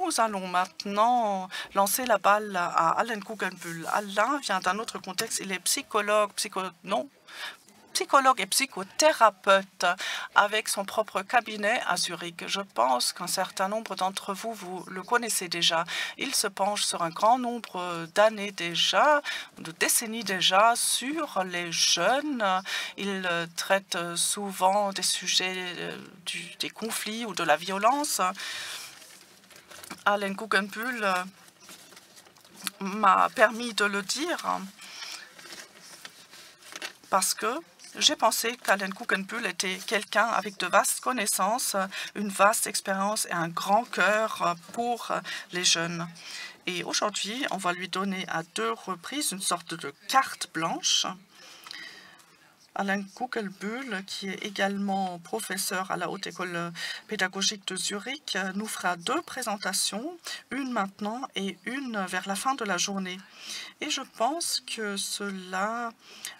Nous allons maintenant lancer la balle à Alain Guggenbühl. Alain vient d'un autre contexte. Il est psychologue et psychothérapeute avec son propre cabinet à Zurich. Je pense qu'un certain nombre d'entre vous, vous le connaissez déjà. Il se penche sur un grand nombre d'années déjà, de décennies déjà, sur les jeunes. Il traite souvent des sujets des conflits ou de la violence. Alain Guggenbühl m'a permis de le dire parce que j'ai pensé qu'Alain Guggenbühl était quelqu'un avec de vastes connaissances, une vaste expérience et un grand cœur pour les jeunes. Et aujourd'hui, on va lui donner à 2 reprises une sorte de carte blanche. Alain Guggenbühl, qui est également professeur à la Haute École pédagogique de Zurich, nous fera 2 présentations, une maintenant et une vers la fin de la journée. Et je pense que cela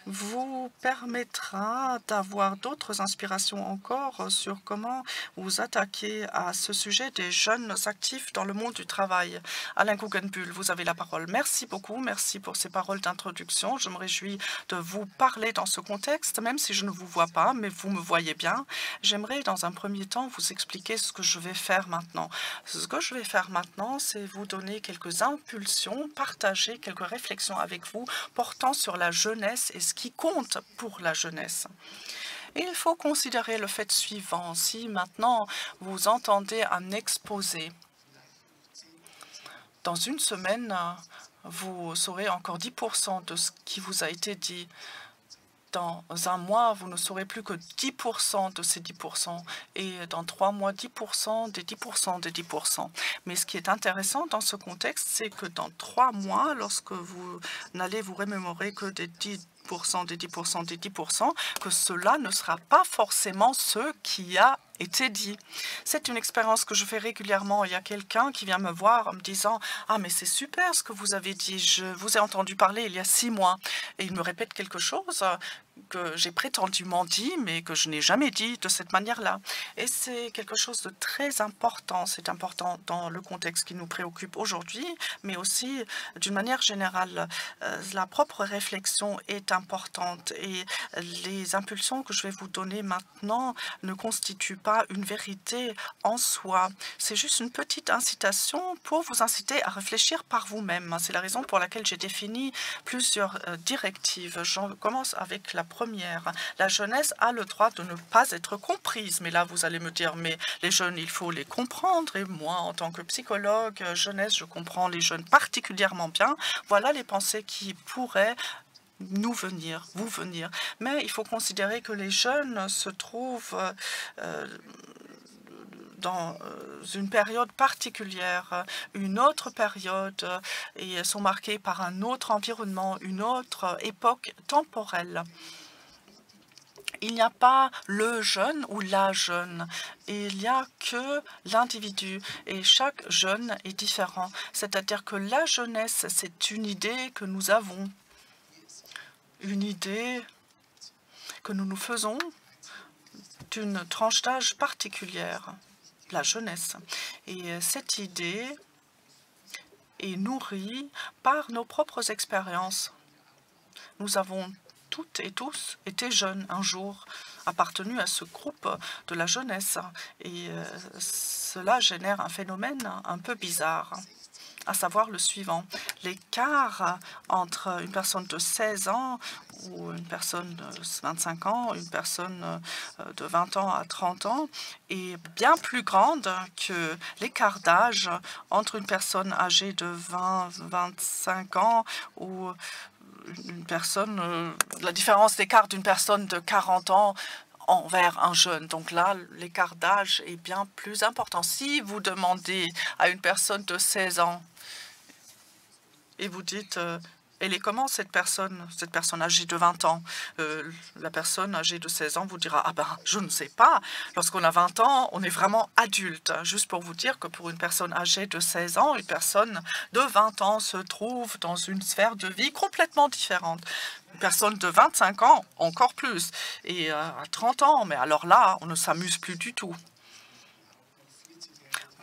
vous permettra d'avoir d'autres inspirations encore sur comment vous attaquer à ce sujet des jeunes actifs dans le monde du travail. Alain Guggenbühl, vous avez la parole. Merci beaucoup, merci pour ces paroles d'introduction. Je me réjouis de vous parler dans ce contexte, même si je ne vous vois pas, mais vous me voyez bien. J'aimerais dans un premier temps vous expliquer ce que je vais faire maintenant. Ce que je vais faire maintenant, c'est vous donner quelques impulsions, partager quelques réflexions avec vous portant sur la jeunesse et ce qui compte pour la jeunesse. Et il faut considérer le fait suivant. Si maintenant vous entendez un exposé, dans une semaine, vous saurez encore 10% de ce qui vous a été dit. Dans un mois, vous ne saurez plus que 10% de ces 10%. Et dans 3 mois, 10% des 10% des 10%. Mais ce qui est intéressant dans ce contexte, c'est que dans 3 mois, lorsque vous n'allez vous remémorer que des 10% des 10% des 10%, que cela ne sera pas forcément ce qui a été dit. C'est une expérience que je fais régulièrement. Il y a quelqu'un qui vient me voir en me disant « Ah, mais c'est super ce que vous avez dit. Je vous ai entendu parler il y a 6 mois. » Et il me répète quelque chose que j'ai prétendument dit, mais que je n'ai jamais dit de cette manière-là. Et c'est quelque chose de très important. C'est important dans le contexte qui nous préoccupe aujourd'hui, mais aussi d'une manière générale. La propre réflexion est importante et les impulsions que je vais vous donner maintenant ne constituent pas une vérité en soi. C'est juste une petite incitation pour vous inciter à réfléchir par vous-même. C'est la raison pour laquelle j'ai défini plusieurs directives. Je commence avec la première. La jeunesse a le droit de ne pas être comprise. Mais là, vous allez me dire, mais les jeunes, il faut les comprendre. Et moi, en tant que psychologue jeunesse, je comprends les jeunes particulièrement bien. Voilà les pensées qui pourraient vous venir. Mais il faut considérer que les jeunes se trouvent dans une période particulière, une autre période, et sont marqués par un autre environnement, une autre époque temporelle. Il n'y a pas le jeune ou la jeune, il n'y a que l'individu et chaque jeune est différent. C'est-à-dire que la jeunesse, c'est une idée que nous avons, une idée que nous nous faisons d'une tranche d'âge particulière, la jeunesse. Et cette idée est nourrie par nos propres expériences. Nous avons toutes et tous été jeunes un jour, appartenus à ce groupe de la jeunesse. Et cela génère un phénomène un peu bizarre, à savoir le suivant. L'écart entre une personne de 16 ans ou une personne de 25 ans, une personne de 20 ans à 30 ans est bien plus grande que l'écart d'âge entre une personne âgée de 20-25 ans ou une personne, la différence d'écart d'une personne de 40 ans envers un jeune. Donc là, l'écart d'âge est bien plus important. Si vous demandez à une personne de 16 ans et vous dites elle est comment cette personne âgée de 20 ans? La personne âgée de 16 ans vous dira ah ben je ne sais pas. Lorsqu'on a 20 ans, on est vraiment adulte. Juste pour vous dire que pour une personne âgée de 16 ans, une personne de 20 ans se trouve dans une sphère de vie complètement différente. Une personne de 25 ans, encore plus. Et à 30 ans, mais alors là, on ne s'amuse plus du tout.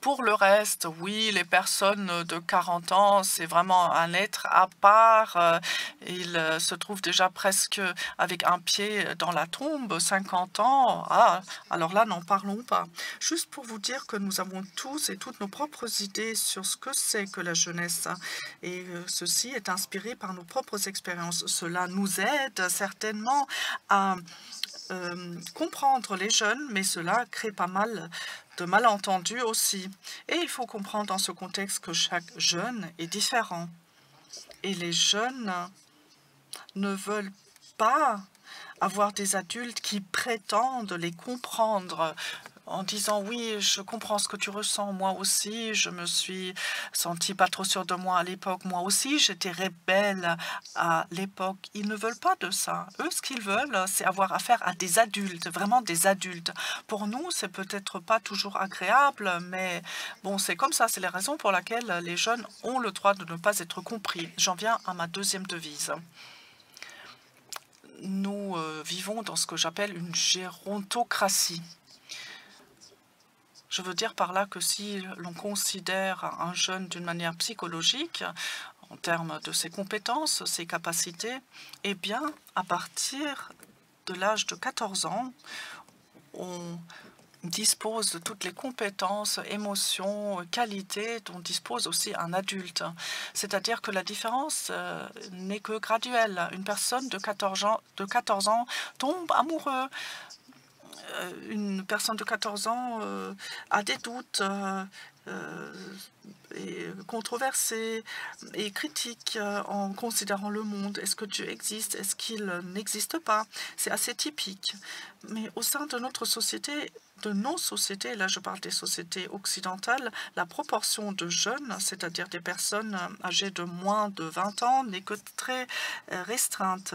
Pour le reste, oui, les personnes de 40 ans, c'est vraiment un être à part. Ils se trouvent déjà presque avec un pied dans la tombe. 50 ans, ah, alors là, n'en parlons pas. Juste pour vous dire que nous avons tous et toutes nos propres idées sur ce que c'est que la jeunesse. Et ceci est inspiré par nos propres expériences. Cela nous aide certainement à comprendre les jeunes, mais cela crée pas mal de malentendus aussi. Et il faut comprendre dans ce contexte que chaque jeune est différent. Et les jeunes ne veulent pas avoir des adultes qui prétendent les comprendre en disant oui, je comprends ce que tu ressens, moi aussi, je me suis senti pas trop sûr de moi à l'époque, moi aussi, j'étais rebelle à l'époque. Ils ne veulent pas de ça. Eux, ce qu'ils veulent, c'est avoir affaire à des adultes, vraiment des adultes. Pour nous, c'est peut-être pas toujours agréable, mais bon, c'est comme ça, c'est la raison pour laquelle les jeunes ont le droit de ne pas être compris. J'en viens à ma deuxième devise. Nous vivons dans ce que j'appelle une gérontocratie. Je veux dire par là que si l'on considère un jeune d'une manière psychologique, en termes de ses compétences, ses capacités, eh bien, à partir de l'âge de 14 ans, on dispose de toutes les compétences, émotions, qualités dont dispose aussi un adulte. C'est-à-dire que la différence n'est que graduelle. Une personne de 14 ans tombe amoureux. Une personne de 14 ans a des doutes et controversée et critique en considérant le monde. Est-ce que Dieu existe? Est-ce qu'il n'existe pas? C'est assez typique. Mais au sein de notre société, de nos sociétés, là je parle des sociétés occidentales, la proportion de jeunes, c'est-à-dire des personnes âgées de moins de 20 ans, n'est que très restreinte.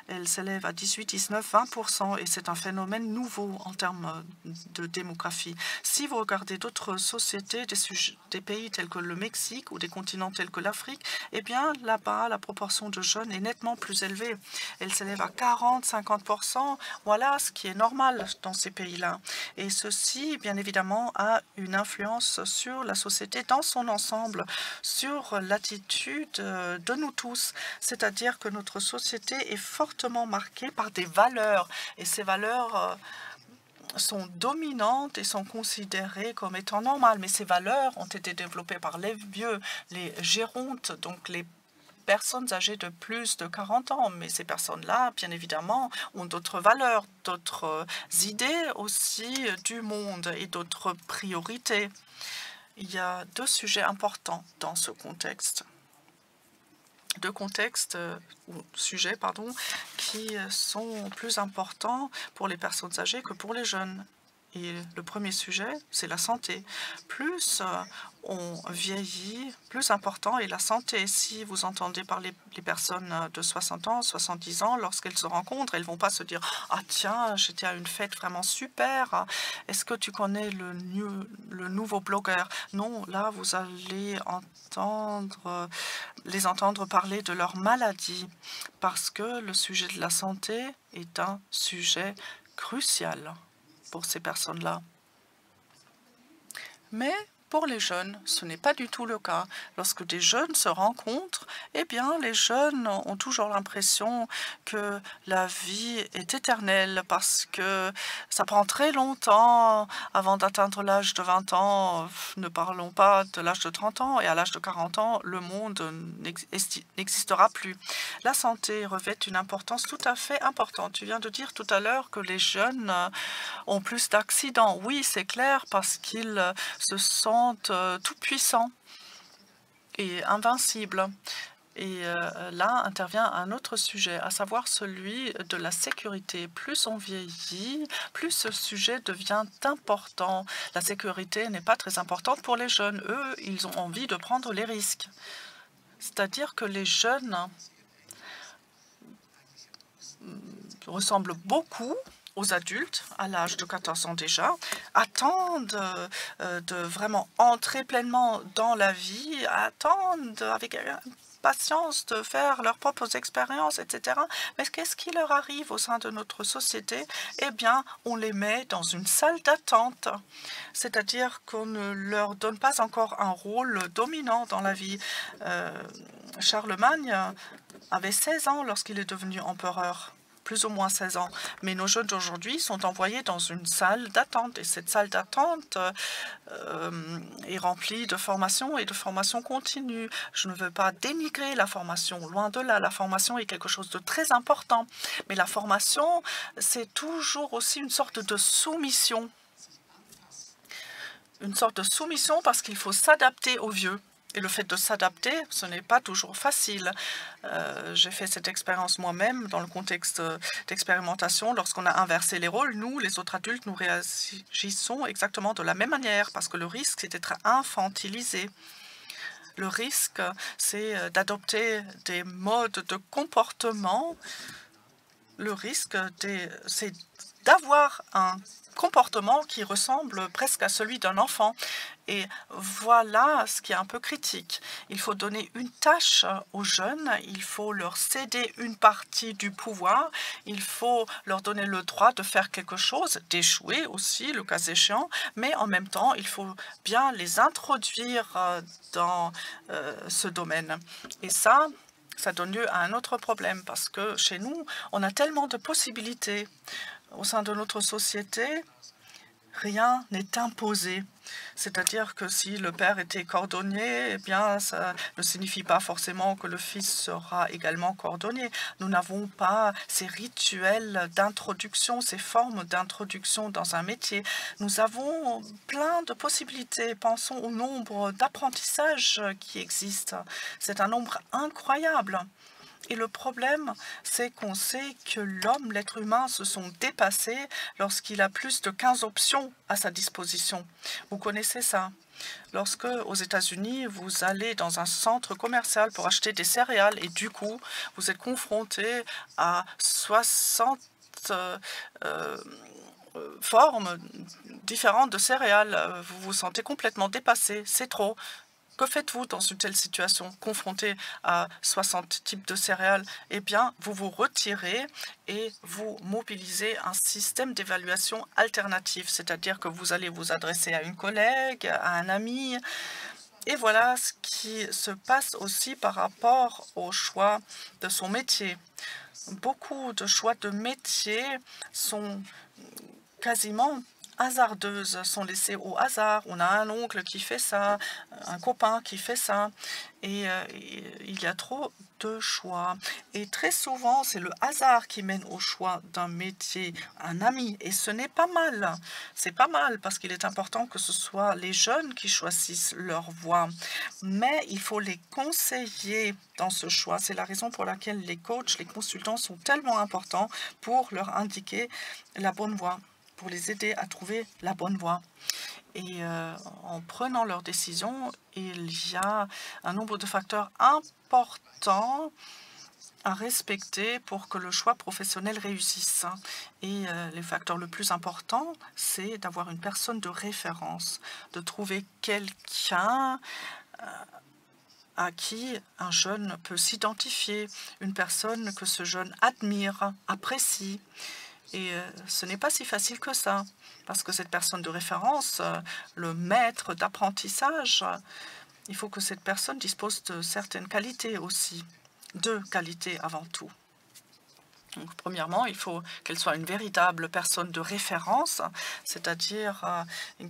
Elle s'élève à 18, 19, 20% et c'est un phénomène nouveau en termes de démographie. Si vous regardez d'autres sociétés, des pays tels que le Mexique ou des continents tels que l'Afrique, eh bien là-bas, la proportion de jeunes est nettement plus élevée. Elle s'élève à 40, 50%. Voilà ce qui est normal dans ces pays-là. Et ceci, bien évidemment, a une influence sur la société dans son ensemble, sur l'attitude de nous tous. C'est-à-dire que notre société est fortement marquée par des valeurs. Et ces valeurs sont dominantes et sont considérées comme étant normales. Mais ces valeurs ont été développées par les vieux, les gérontes, donc les personnes âgées de plus de 40 ans. Mais ces personnes-là, bien évidemment, ont d'autres valeurs, d'autres idées aussi du monde et d'autres priorités. Il y a deux sujets importants dans ce contexte. Deux contextes ou sujets, pardon, qui sont plus importants pour les personnes âgées que pour les jeunes. Et le premier sujet, c'est la santé. Plus on vieillit, plus important est la santé. Si vous entendez parler les personnes de 60 ans, 70 ans, lorsqu'elles se rencontrent, elles ne vont pas se dire « Ah tiens, j'étais à une fête vraiment super. Est-ce que tu connais le nouveau blogueur ?» Non, là, vous allez les entendre parler de leur maladie parce que le sujet de la santé est un sujet crucial pour ces personnes-là. Mais pour les jeunes, ce n'est pas du tout le cas. Lorsque des jeunes se rencontrent, eh bien, les jeunes ont toujours l'impression que la vie est éternelle parce que ça prend très longtemps avant d'atteindre l'âge de 20 ans. Ne parlons pas de l'âge de 30 ans et à l'âge de 40 ans, le monde n'existera plus. La santé revêt une importance tout à fait importante. Tu viens de dire tout à l'heure que les jeunes ont plus d'accidents. Oui, c'est clair parce qu'ils se sentent tout puissants et invincibles. Et là intervient un autre sujet, à savoir celui de la sécurité. Plus on vieillit, plus ce sujet devient important. La sécurité n'est pas très importante pour les jeunes. Eux, ils ont envie de prendre les risques. C'est-à-dire que les jeunes ressemblent beaucoup aux adultes, à l'âge de 14 ans déjà, attendent de vraiment entrer pleinement dans la vie, attendent avec patience de faire leurs propres expériences, etc. Mais qu'est-ce qui leur arrive au sein de notre société? Eh bien, on les met dans une salle d'attente, c'est-à-dire qu'on ne leur donne pas encore un rôle dominant dans la vie. Charlemagne avait 16 ans lorsqu'il est devenu empereur. Plus ou moins 16 ans. Mais nos jeunes d'aujourd'hui sont envoyés dans une salle d'attente. Et cette salle d'attente est remplie de formation et de formation continue. Je ne veux pas dénigrer la formation. Loin de là, la formation est quelque chose de très important. Mais la formation, c'est toujours aussi une sorte de soumission. Une sorte de soumission parce qu'il faut s'adapter aux vieux. Et le fait de s'adapter, ce n'est pas toujours facile. J'ai fait cette expérience moi-même dans le contexte d'expérimentation. Lorsqu'on a inversé les rôles, nous, les autres adultes, nous réagissons exactement de la même manière parce que le risque, c'est d'être infantilisé. Le risque, c'est d'adopter des modes de comportement. Le risque, c'est d'avoir un comportement qui ressemble presque à celui d'un enfant. Et voilà ce qui est un peu critique. Il faut donner une tâche aux jeunes, il faut leur céder une partie du pouvoir, il faut leur donner le droit de faire quelque chose, d'échouer aussi, le cas échéant, mais en même temps, il faut bien les introduire dans ce domaine. Et ça donne lieu à un autre problème parce que chez nous, on a tellement de possibilités. Au sein de notre société, rien n'est imposé. C'est-à-dire que si le père était cordonnier, eh bien, ça ne signifie pas forcément que le fils sera également cordonnier. Nous n'avons pas ces rituels d'introduction, ces formes d'introduction dans un métier. Nous avons plein de possibilités. Pensons au nombre d'apprentissages qui existent. C'est un nombre incroyable. Et le problème, c'est qu'on sait que l'homme, l'être humain, se sont dépassés lorsqu'il a plus de 15 options à sa disposition. Vous connaissez ça? Lorsque, aux États-Unis, vous allez dans un centre commercial pour acheter des céréales et du coup, vous êtes confronté à 60 formes différentes de céréales. Vous vous sentez complètement dépassé. C'est trop. Que faites-vous dans une telle situation, confronté à 60 types de céréales? Eh bien, vous vous retirez et vous mobilisez un système d'évaluation alternatif, c'est-à-dire que vous allez vous adresser à une collègue, à un ami. Et voilà ce qui se passe aussi par rapport au choix de son métier. Beaucoup de choix de métier sont quasiment hasardeuses, sont laissées au hasard. On a un oncle qui fait ça, un copain qui fait ça, et il y a trop de choix. Et très souvent, c'est le hasard qui mène au choix d'un métier, un ami, et ce n'est pas mal. C'est pas mal parce qu'il est important que ce soit les jeunes qui choisissent leur voie, mais il faut les conseiller dans ce choix. C'est la raison pour laquelle les coachs, les consultants sont tellement importants pour leur indiquer la bonne voie, pour les aider à trouver la bonne voie. Et en prenant leurs décisions, il y a un nombre de facteurs importants à respecter pour que le choix professionnel réussisse. Et les facteurs le plus important, c'est d'avoir une personne de référence, de trouver quelqu'un à qui un jeune peut s'identifier, une personne que ce jeune admire, apprécie. Et ce n'est pas si facile que ça, parce que cette personne de référence, le maître d'apprentissage, il faut que cette personne dispose de certaines qualités aussi, deux qualités avant tout. Donc, premièrement, il faut qu'elle soit une véritable personne de référence, c'est-à-dire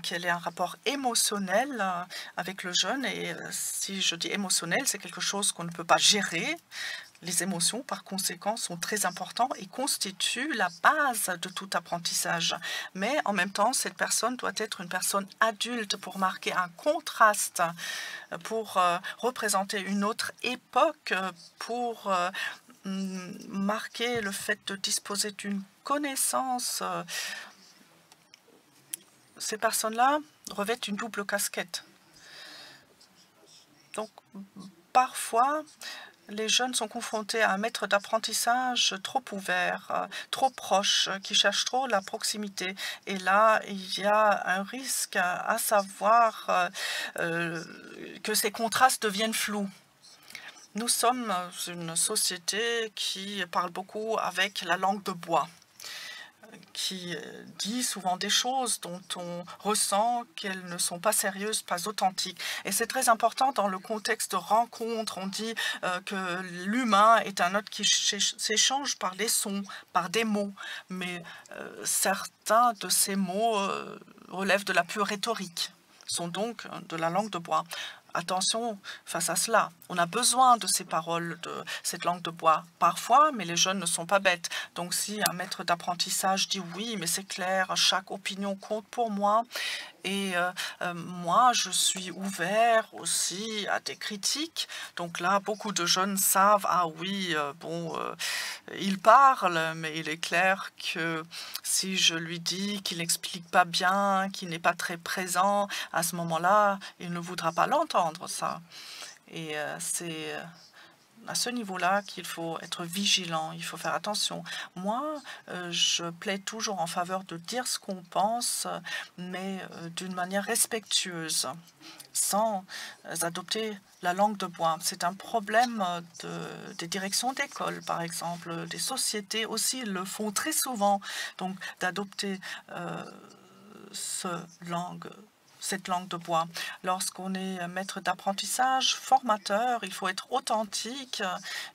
qu'elle ait un rapport émotionnel avec le jeune. Et si je dis émotionnel, c'est quelque chose qu'on ne peut pas gérer. Les émotions, par conséquent, sont très importantes et constituent la base de tout apprentissage. Mais en même temps, cette personne doit être une personne adulte pour marquer un contraste, pour représenter une autre époque, pour marquer le fait de disposer d'une connaissance. Ces personnes-là revêtent une double casquette. Donc, parfois, les jeunes sont confrontés à un maître d'apprentissage trop ouvert, trop proche, qui cherche trop la proximité. Et là, il y a un risque à savoir que ces contrastes deviennent flous. Nous sommes une société qui parle beaucoup avec la langue de bois, qui dit souvent des choses dont on ressent qu'elles ne sont pas sérieuses, pas authentiques. Et c'est très important dans le contexte de rencontre. On dit que l'humain est un autre qui s'échange par les sons, par des mots. Mais certains de ces mots relèvent de la pure rhétorique, sont donc de la langue de bois. Attention face à cela. On a besoin de ces paroles, de cette langue de bois, parfois, mais les jeunes ne sont pas bêtes. Donc si un maître d'apprentissage dit oui, mais c'est clair, chaque opinion compte pour moi, et moi, je suis ouvert aussi à des critiques. Donc là, beaucoup de jeunes savent, ah oui, il parle, mais il est clair que si je lui dis qu'il n'explique pas bien, qu'il n'est pas très présent, à ce moment-là, il ne voudra pas l'entendre, ça. Et c'est à ce niveau-là qu'il faut être vigilant, il faut faire attention. Moi, je plaide toujours en faveur de dire ce qu'on pense, mais d'une manière respectueuse, sans adopter la langue de bois. C'est un problème des directions d'école, par exemple. Des sociétés aussi le font très souvent, donc d'adopter cette langue de bois. Lorsqu'on est maître d'apprentissage, formateur, il faut être authentique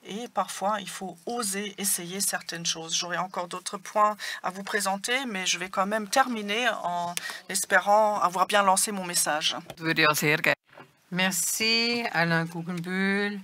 et parfois il faut oser essayer certaines choses. J'aurai encore d'autres points à vous présenter, mais je vais quand même terminer en espérant avoir bien lancé mon message. Merci, Alain Guggenbühl.